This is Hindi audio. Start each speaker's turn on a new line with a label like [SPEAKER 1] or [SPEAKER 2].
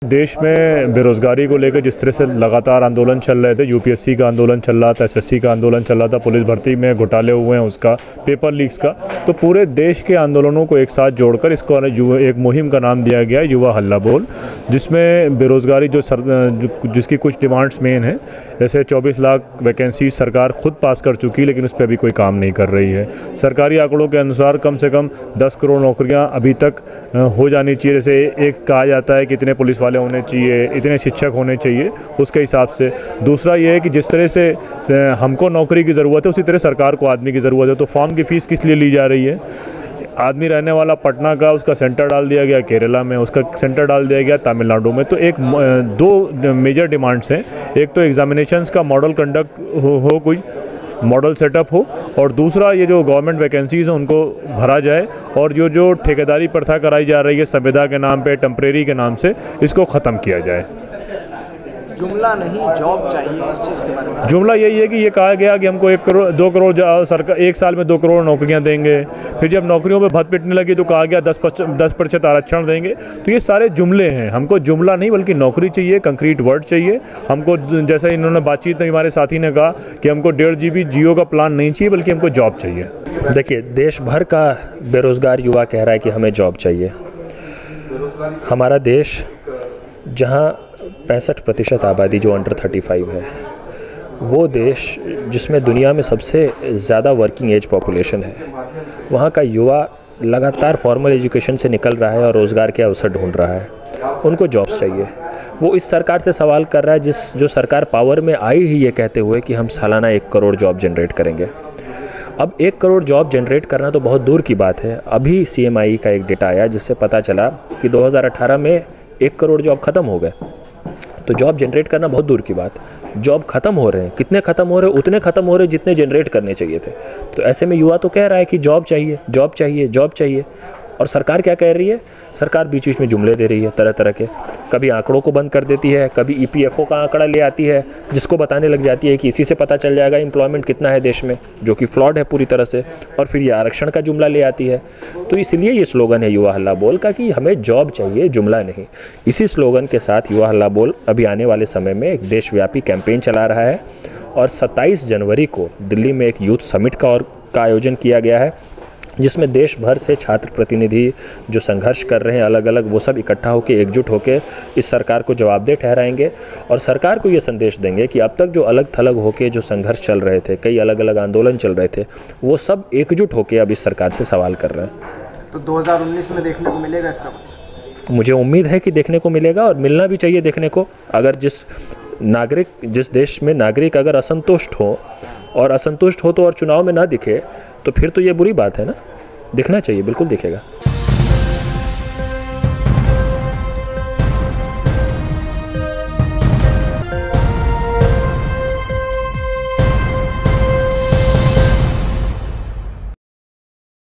[SPEAKER 1] देश में बेरोज़गारी को लेकर जिस तरह से लगातार आंदोलन चल रहे थे, यूपीएससी का आंदोलन चल रहा था, एसएससी का आंदोलन चल रहा था, पुलिस भर्ती में घोटाले हुए हैं उसका, पेपर लीक्स का, तो पूरे देश के आंदोलनों को एक साथ जोड़कर इसको एक मुहिम का नाम दिया गया युवा हल्ला बोल, जिसमें बेरोज़गारी जिसकी कुछ डिमांड्स मेन है, जैसे 24 लाख वैकेंसी सरकार खुद पास कर चुकी, लेकिन उस पर अभी कोई काम नहीं कर रही है। सरकारी आंकड़ों के अनुसार कम से कम 10 करोड़ नौकरियां अभी तक हो जानी चाहिए। जैसे एक कहा जाता है कि इतने पुलिस वाले होने चाहिए, इतने शिक्षक होने चाहिए, उसके हिसाब से। दूसरा ये है कि जिस तरह से हमको नौकरी की ज़रूरत है, उसी तरह सरकार को आदमी की ज़रूरत है। तो फॉर्म की फ़ीस किस लिए ली जा रही है? आदमी रहने वाला पटना का, उसका सेंटर डाल दिया गया केरला में, उसका सेंटर डाल दिया गया तमिलनाडु में। तो दो मेजर डिमांड्स हैं, एक तो एग्जामिनेशंस का मॉडल कंडक्ट हो कुछ मॉडल सेटअप हो, और दूसरा ये जो गवर्नमेंट वैकेंसीज़ हैं उनको भरा जाए, और जो ठेकेदारी प्रथा कराई जा रही है संविदा के नाम पे, टेम्परेरी के नाम से, इसको ख़त्म किया जाए।
[SPEAKER 2] जुमला नहीं, जॉब चाहिए, इस चीज़ के बारे में
[SPEAKER 1] जुमला यही है कि ये कहा गया कि हमको 2 करोड़ सरकार एक साल में 2 करोड़ नौकरियां देंगे, फिर जब नौकरियों पे भत पिटने लगी तो कहा गया 10% आरक्षण देंगे। तो ये सारे जुमले हैं। हमको जुमला नहीं बल्कि नौकरी चाहिए, कंक्रीट वर्ड चाहिए हमको। जैसा इन्होंने बातचीत में हमारे साथी ने कहा कि हमको 1.5 GB जियो का प्लान नहीं चाहिए, बल्कि हमको जॉब चाहिए।
[SPEAKER 3] देखिए, देश भर का बेरोज़गार युवा कह रहा है कि हमें जॉब चाहिए। हमारा देश, जहाँ 65% आबादी जो अंडर 35 है, वो देश जिसमें दुनिया में सबसे ज़्यादा वर्किंग एज पॉपुलेशन है, वहाँ का युवा लगातार फॉर्मल एजुकेशन से निकल रहा है और रोज़गार के अवसर ढूंढ रहा है। उनको जॉब्स चाहिए। वो इस सरकार से सवाल कर रहा है जो सरकार पावर में आई ही ये कहते हुए कि हम सालाना 1 करोड़ जॉब जनरेट करेंगे। अब 1 करोड़ जॉब जनरेट करना तो बहुत दूर की बात है। अभी CMI का एक डेटा आया जिससे पता चला कि 2018 में 1 करोड़ जॉब ख़त्म हो गए। तो जॉब जनरेट करना बहुत दूर की बात। जॉब ख़त्म हो रहे हैं, कितने ख़त्म हो रहे हैं? उतने ख़त्म हो रहे जितने जनरेट करने चाहिए थे। तो ऐसे में युवा तो कह रहा है कि जॉब चाहिए, जॉब चाहिए, जॉब चाहिए। और सरकार क्या कह रही है? सरकार बीच बीच में जुमले दे रही है तरह तरह के। कभी आंकड़ों को बंद कर देती है, कभी EPFO का आंकड़ा ले आती है, जिसको बताने लग जाती है कि इसी से पता चल जाएगा एम्प्लॉयमेंट कितना है देश में, जो कि फ्लॉड है पूरी तरह से। और फिर ये आरक्षण का जुमला ले आती है। तो इसलिए ये स्लोगन है युवा हल्ला बोल का कि हमें जॉब चाहिए, जुमला नहीं। इसी स्लोगन के साथ युवा हल्ला बोल अभी आने वाले समय में एक देशव्यापी कैंपेन चला रहा है। और 27 जनवरी को दिल्ली में एक यूथ समिट का आयोजन किया गया है, जिसमें देश भर से छात्र प्रतिनिधि जो संघर्ष कर रहे हैं अलग अलग, वो सब इकट्ठा होकर, एकजुट होकर इस सरकार को जवाबदेह ठहराएंगे। और सरकार को ये संदेश देंगे कि अब तक जो अलग थलग होकर जो संघर्ष चल रहे थे, कई अलग अलग आंदोलन चल रहे थे, वो सब एकजुट होकर अब इस सरकार से सवाल कर रहे हैं।
[SPEAKER 2] तो 2019 में देखने को मिलेगा इसका कुछ?
[SPEAKER 3] मुझे उम्मीद है कि देखने को मिलेगा, और मिलना भी चाहिए देखने को। अगर जिस देश में नागरिक अगर असंतुष्ट हो, और असंतुष्ट हो तो और चुनाव में ना दिखे, तो फिर तो ये बुरी बात है ना। दिखना चाहिए, बिल्कुल दिखेगा।